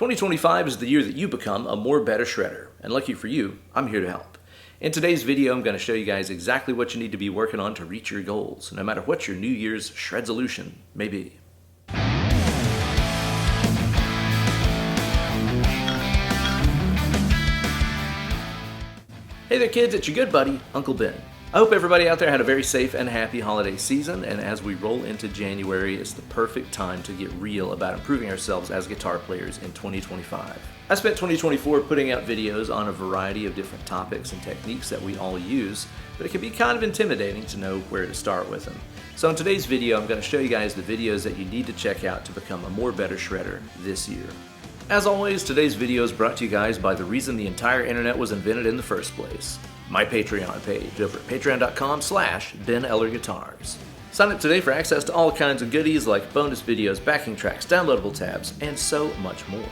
2025 is the year that you become a more better shredder, and lucky for you, I'm here to help. In today's video, I'm going to show you guys exactly what you need to be working on to reach your goals, no matter what your New Year's SHREDsolution may be. Hey there kids, it's your good buddy, Uncle Ben. I hope everybody out there had a very safe and happy holiday season, and as we roll into January, it's the perfect time to get real about improving ourselves as guitar players in 2025. I spent 2024 putting out videos on a variety of different topics and techniques that we all use, but it can be kind of intimidating to know where to start with them. So in today's video, I'm going to show you guys the videos that you need to check out to become a more better shredder this year. As always, today's video is brought to you guys by the reason the entire internet was invented in the first place. My Patreon page over at patreon.com/Ben Eller Guitars. Sign up today for access to all kinds of goodies like bonus videos, backing tracks, downloadable tabs, and so much more.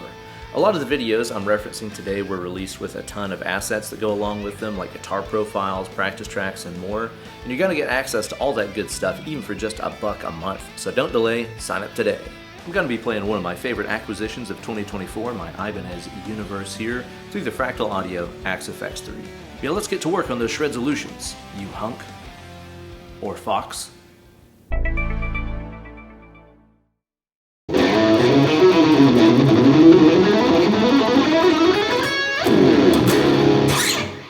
A lot of the videos I'm referencing today were released with a ton of assets that go along with them, like guitar profiles, practice tracks, and more. And you're going to get access to all that good stuff even for just $1 a month. So don't delay, sign up today. I'm going to be playing one of my favorite acquisitions of 2024, my Ibanez Universe here, through the Fractal Audio Axe FX3. Yeah, let's get to work on those SHREDsolutions, you hunk. Or fox.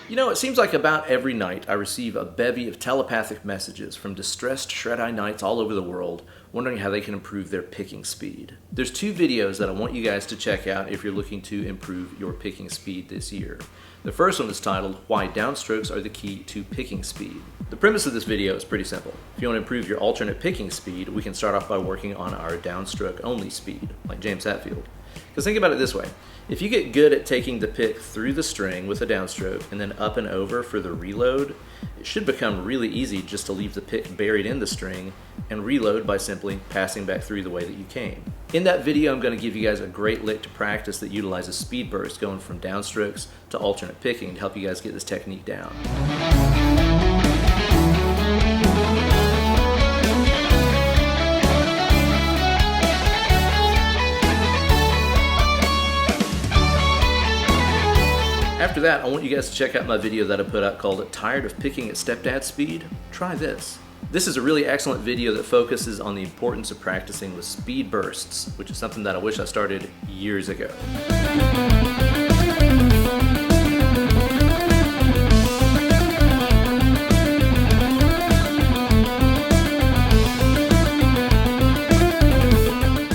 You know, it seems like about every night I receive a bevy of telepathic messages from distressed shred-eye knights all over the world wondering how they can improve their picking speed. There's two videos that I want you guys to check out if you're looking to improve your picking speed this year. The first one is titled, Why Downstrokes Are the Key to Picking Speed. The premise of this video is pretty simple. If you want to improve your alternate picking speed, we can start off by working on our downstroke only speed, like James Hetfield. Because think about it this way. If you get good at taking the pick through the string with a downstroke and then up and over for the reload, it should become really easy just to leave the pick buried in the string and reload by simply passing back through the way that you came. In that video, I'm going to give you guys a great lick to practice that utilizes speed burst going from downstrokes to alternate picking to help you guys get this technique down. After that, I want you guys to check out my video that I put out called Tired of Picking at Stepdad Speed? Try this. This is a really excellent video that focuses on the importance of practicing with speed bursts, which is something that I wish I started years ago.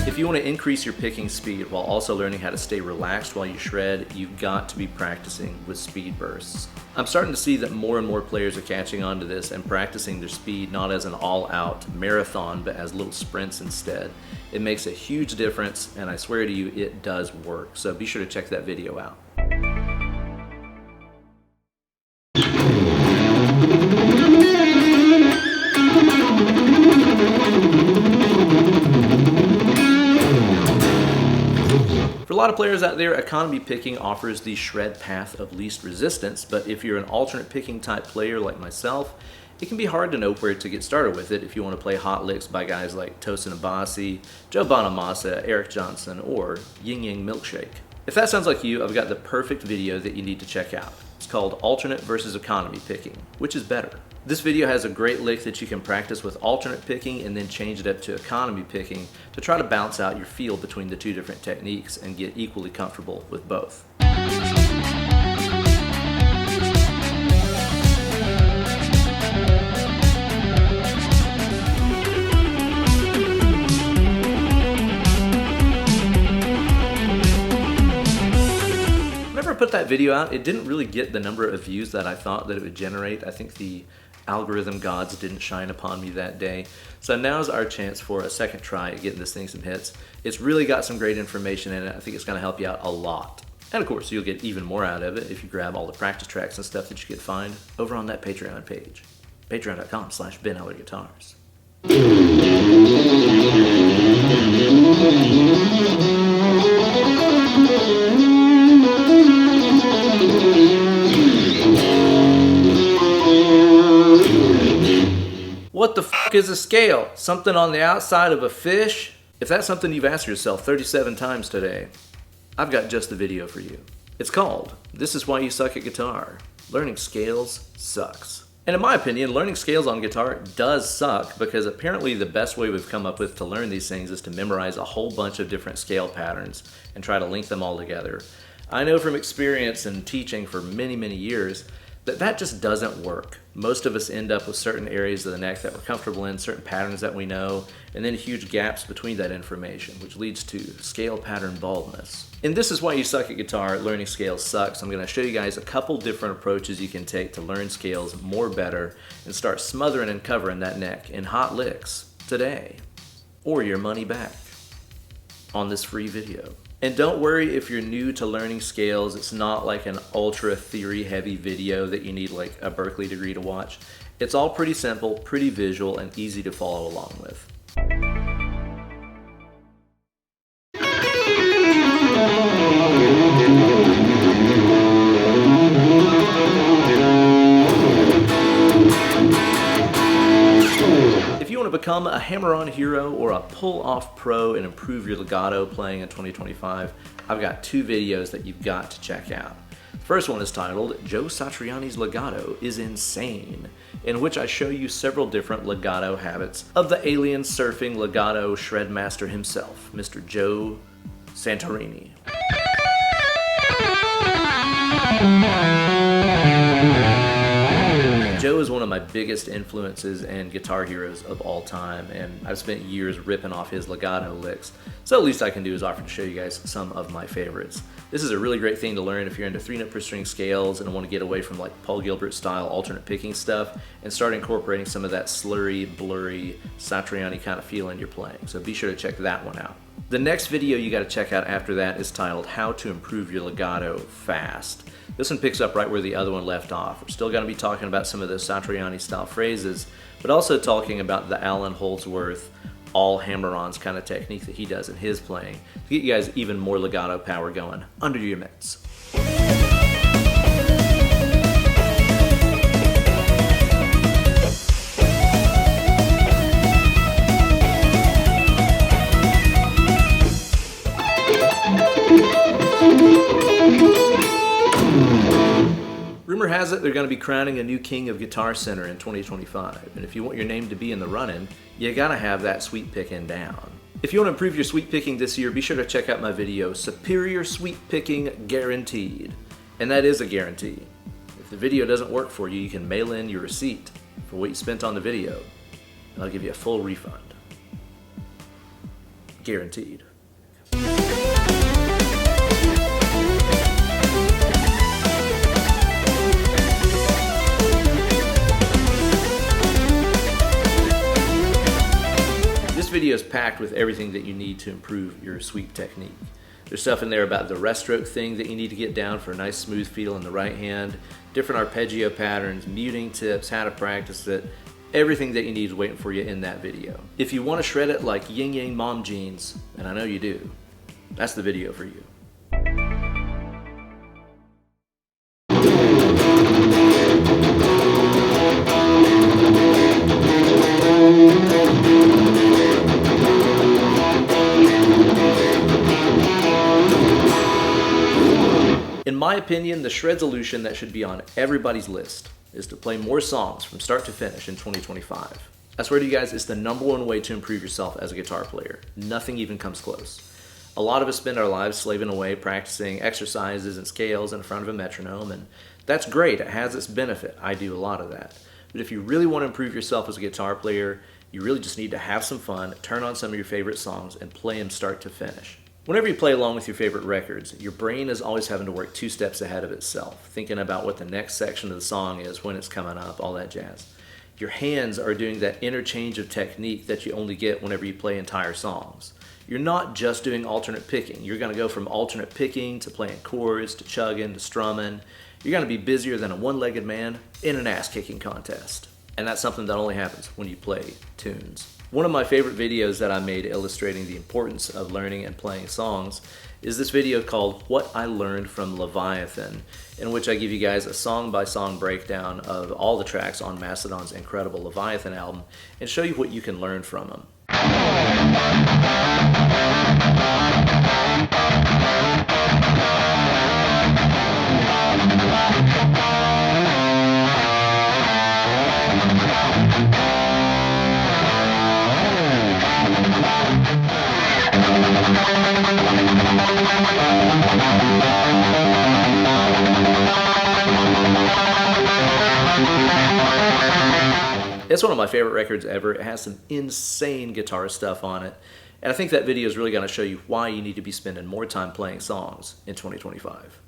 If you want to increase your picking speed while also learning how to stay relaxed while you shred, you've got to be practicing with speed bursts. I'm starting to see that more and more players are catching on to this and practicing their speed not as an all-out marathon, but as little sprints instead. It makes a huge difference, and I swear to you, it does work. So be sure to check that video out. For a lot of players out there, economy picking offers the shred path of least resistance, but if you're an alternate picking type player like myself, it can be hard to know where to get started with it if you want to play hot licks by guys like Tosin Abasi, Joe Bonamassa, Eric Johnson, or Ying Yang Milkshake. If that sounds like you, I've got the perfect video that you need to check out. It's called Alternate versus Economy Picking. Which is better? This video has a great lick that you can practice with alternate picking and then change it up to economy picking to try to balance out your feel between the two different techniques and get equally comfortable with both. Whenever I put that video out, it didn't really get the number of views that I thought that it would generate. I think the algorithm gods didn't shine upon me that day. So now's our chance for a second try at getting this thing some hits. It's really got some great information in it. I think it's going to help you out a lot. And of course, you'll get even more out of it if you grab all the practice tracks and stuff that you could find over on that Patreon page. Patreon.com/Ben Eller Guitars. What the fuck is a scale? Something on the outside of a fish? If that's something you've asked yourself 37 times today, I've got just the video for you. It's called This Is Why You Suck at Guitar. Learning scales sucks. And in my opinion, learning scales on guitar does suck because apparently the best way we've come up with to learn these things is to memorize a whole bunch of different scale patterns and try to link them all together. I know from experience and teaching for many, many years that just doesn't work. Most of us end up with certain areas of the neck that we're comfortable in, certain patterns that we know, and then huge gaps between that information, which leads to scale pattern baldness. And this is why you suck at guitar. Learning scales sucks. I'm gonna show you guys a couple different approaches you can take to learn scales more better and start smothering and covering that neck in hot licks today, or your money back on this free video. And don't worry if you're new to learning scales, it's not like an ultra theory heavy video that you need like a Berkeley degree to watch. It's all pretty simple, pretty visual, and easy to follow along with. If you want to become a hammer-on hero or a pull-off pro and improve your legato playing in 2025, I've got two videos that you've got to check out. The first one is titled Joe Satriani's Legato is Insane, in which I show you several different legato habits of the alien surfing legato shred master himself, Mr. Joe Satriani. Joe is one of my biggest influences and guitar heroes of all time, and I've spent years ripping off his legato licks, so the least I can do is offer to show you guys some of my favorites. This is a really great thing to learn if you're into 3-note per string scales and want to get away from like Paul Gilbert style alternate picking stuff and start incorporating some of that slurry, blurry, Satriani kind of feel in your playing, so be sure to check that one out. The next video you got to check out after that is titled How to Improve Your Legato Fast. This one picks up right where the other one left off. We're still going to be talking about some of those Satriani style phrases, but also talking about the Allen Holdsworth all hammer-ons kind of technique that he does in his playing to get you guys even more legato power going under your mitts. Rumor has it they're going to be crowning a new king of Guitar Center in 2025, and if you want your name to be in the running, you gotta have that sweep picking down. If you want to improve your sweep picking this year, be sure to check out my video, Superior Sweep Picking Guaranteed. And that is a guarantee. If the video doesn't work for you, you can mail in your receipt for what you spent on the video, and I'll give you a full refund. Guaranteed. This video is packed with everything that you need to improve your sweep technique. There's stuff in there about the rest stroke thing that you need to get down for a nice smooth feel in the right hand, different arpeggio patterns, muting tips, how to practice it, everything that you need is waiting for you in that video. If you want to shred it like yin yang mom jeans, and I know you do, that's the video for you. In my opinion, the SHREDsolution that should be on everybody's list is to play more songs from start to finish in 2025. I swear to you guys, it's the #1 way to improve yourself as a guitar player. Nothing even comes close. A lot of us spend our lives slaving away practicing exercises and scales in front of a metronome, and that's great, it has its benefit. I do a lot of that. But if you really want to improve yourself as a guitar player, you really just need to have some fun, turn on some of your favorite songs, and play them start to finish. Whenever you play along with your favorite records, your brain is always having to work 2 steps ahead of itself, thinking about what the next section of the song is, when it's coming up, all that jazz. Your hands are doing that interchange of technique that you only get whenever you play entire songs. You're not just doing alternate picking. You're going to go from alternate picking to playing chords, to chugging, to strumming. You're going to be busier than a one-legged man in an ass-kicking contest. And that's something that only happens when you play tunes. One of my favorite videos that I made illustrating the importance of learning and playing songs is this video called What I Learned from Leviathan, in which I give you guys a song-by-song breakdown of all the tracks on Mastodon's incredible Leviathan album and show you what you can learn from them. It's one of my favorite records ever. It has some insane guitar stuff on it. And I think that video is really going to show you why you need to be spending more time playing songs in 2025.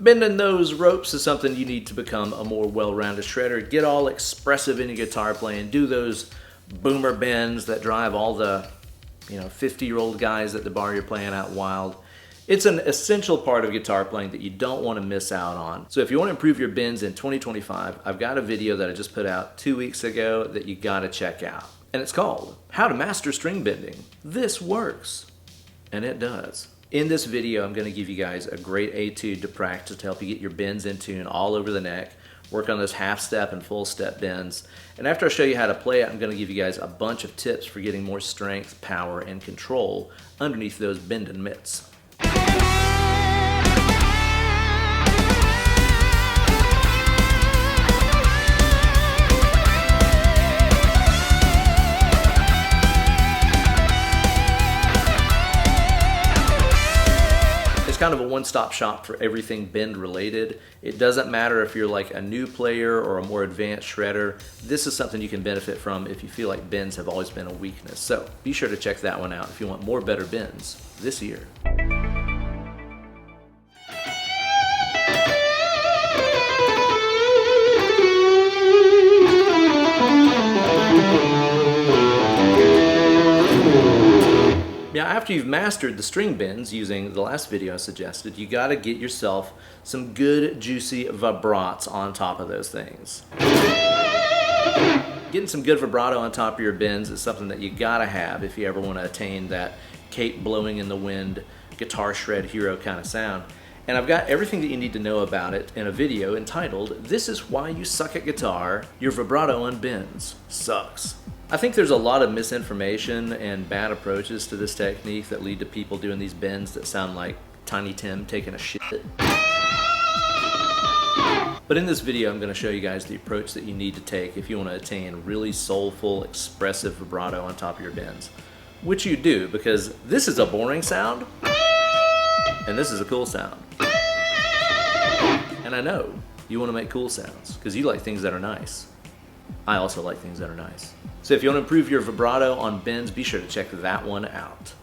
Bending those ropes is something you need to become a more well-rounded shredder. Get all expressive in your guitar playing. Do those boomer bends that drive all the 50-year-old guys at the bar you're playing out wild. It's an essential part of guitar playing that you don't want to miss out on. So if you want to improve your bends in 2025, I've got a video that I just put out 2 weeks ago that you got to check out. And it's called How to Master String Bending. This works. And it does. In this video, I'm going to give you guys a great etude to practice to help you get your bends in tune all over the neck. Work on those half step and full step bends. And after I show you how to play it, I'm going to give you guys a bunch of tips for getting more strength, power, and control underneath those bending mitts. Kind of a one-stop shop for everything bend related. It doesn't matter if you're like a new player or a more advanced shredder. This is something you can benefit from if you feel like bends have always been a weakness. So be sure to check that one out if you want more better bends this year. Now, after you've mastered the string bends using the last video I suggested, you got to get yourself some good, juicy vibrats on top of those things. Getting some good vibrato on top of your bends is something that you got to have if you ever want to attain that cape blowing in the wind, guitar shred hero kind of sound. And I've got everything that you need to know about it in a video entitled, This is Why You Suck at Guitar, Your Vibrato on Bends Sucks. I think there's a lot of misinformation and bad approaches to this technique that lead to people doing these bends that sound like Tiny Tim taking a shit. But in this video, I'm going to show you guys the approach that you need to take if you want to attain really soulful, expressive vibrato on top of your bends. Which you do, because this is a boring sound, and this is a cool sound. And I know you want to make cool sounds, because you like things that are nice. I also like things that are nice. So if you want to improve your vibrato on bends, be sure to check that one out.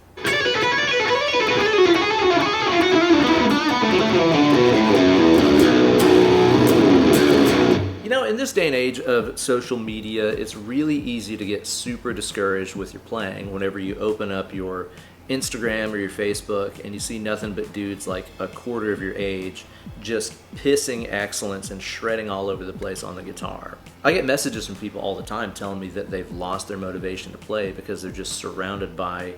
You know, in this day and age of social media, it's really easy to get super discouraged with your playing whenever you open up your Instagram or your Facebook and you see nothing but dudes like a quarter of your age just pissing excellence and shredding all over the place on the guitar. I get messages from people all the time telling me that they've lost their motivation to play because they're just surrounded by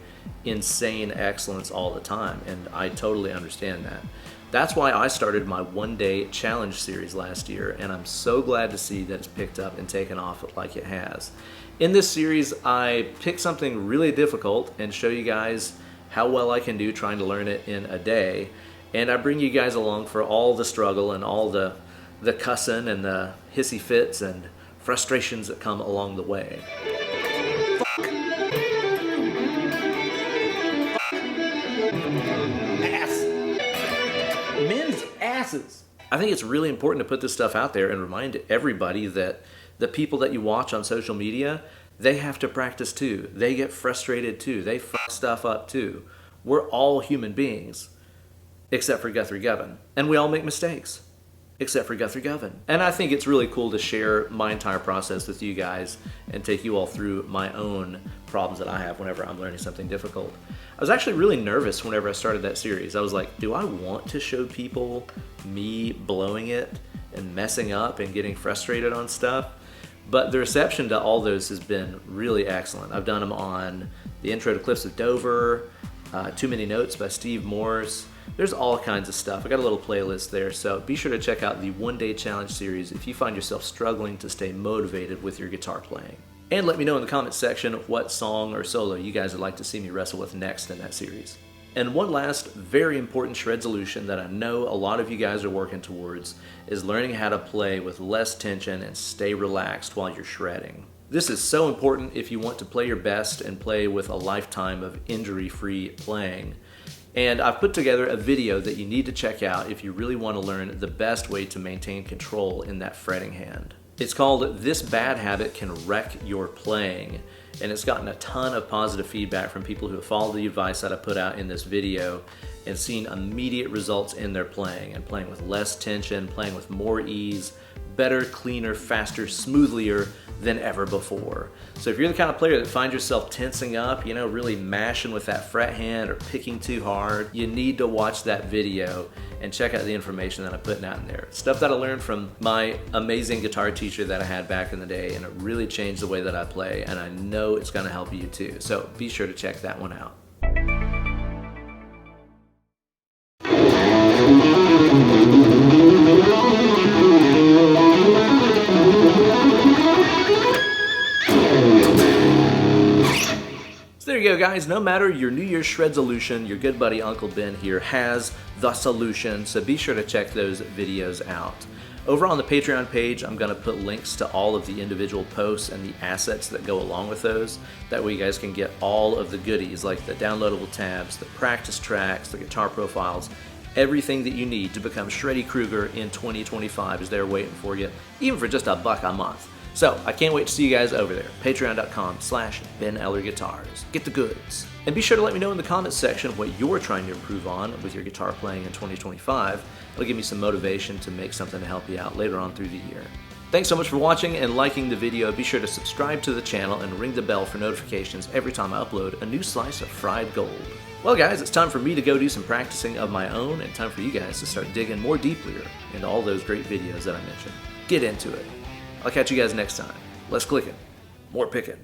insane excellence all the time, and I totally understand that. That's why I started my one-day challenge series last year, and I'm so glad to see that it's picked up and taken off like it has. In this series, I pick something really difficult and show you guys how well I can do trying to learn it in a day. And I bring you guys along for all the struggle and all the cussing and the hissy fits and frustrations that come along the way. Ass. Men's asses. I think it's really important to put this stuff out there and remind everybody that the people that you watch on social media, they have to practice too. They get frustrated too. They fuck stuff up too. We're all human beings, except for Guthrie Govan. And we all make mistakes, except for Guthrie Govan. And I think it's really cool to share my entire process with you guys and take you all through my own problems that I have whenever I'm learning something difficult. I was actually really nervous whenever I started that series. I was like, do I want to show people me blowing it and messing up and getting frustrated on stuff? But the reception to all those has been really excellent. I've done them on the intro to Cliffs of Dover, Too Many Notes by Steve Morse. There's all kinds of stuff. I got a little playlist there, so be sure to check out the one-day challenge series if you find yourself struggling to stay motivated with your guitar playing. And let me know in the comments section what song or solo you guys would like to see me wrestle with next in that series. And one last very important shred solution that I know a lot of you guys are working towards is learning how to play with less tension and stay relaxed while you're shredding. This is so important if you want to play your best and play with a lifetime of injury-free playing. And I've put together a video that you need to check out if you really want to learn the best way to maintain control in that fretting hand. It's called "This Bad Habit Can Wreck Your Playing," and it's gotten a ton of positive feedback from people who have followed the advice that I put out in this video and seen immediate results in their playing, and playing with less tension, playing with more ease, better, cleaner, faster, smoothlier than ever before. So if you're the kind of player that finds yourself tensing up, really mashing with that fret hand or picking too hard, you need to watch that video and check out the information that I'm putting out in there. Stuff that I learned from my amazing guitar teacher that I had back in the day, and it really changed the way that I play, and I know it's gonna help you too. So be sure to check that one out. So there you go, guys. No matter your New Year's shred-solution, your good buddy Uncle Ben here has the solution, so be sure to check those videos out. Over on the Patreon page, I'm going to put links to all of the individual posts and the assets that go along with those. That way you guys can get all of the goodies, like the downloadable tabs, the practice tracks, the guitar profiles. Everything that you need to become Shreddy Krueger in 2025 is there waiting for you, even for just $1 a month. So I can't wait to see you guys over there. Patreon.com/Ben Eller Guitars. Get the goods. And be sure to let me know in the comments section what you're trying to improve on with your guitar playing in 2025. It'll give me some motivation to make something to help you out later on through the year. Thanks so much for watching and liking the video. Be sure to subscribe to the channel and ring the bell for notifications every time I upload a new slice of fried gold. Well guys, it's time for me to go do some practicing of my own, and time for you guys to start digging more deeply into all those great videos that I mentioned. Get into it. I'll catch you guys next time. Less clicking, more picking.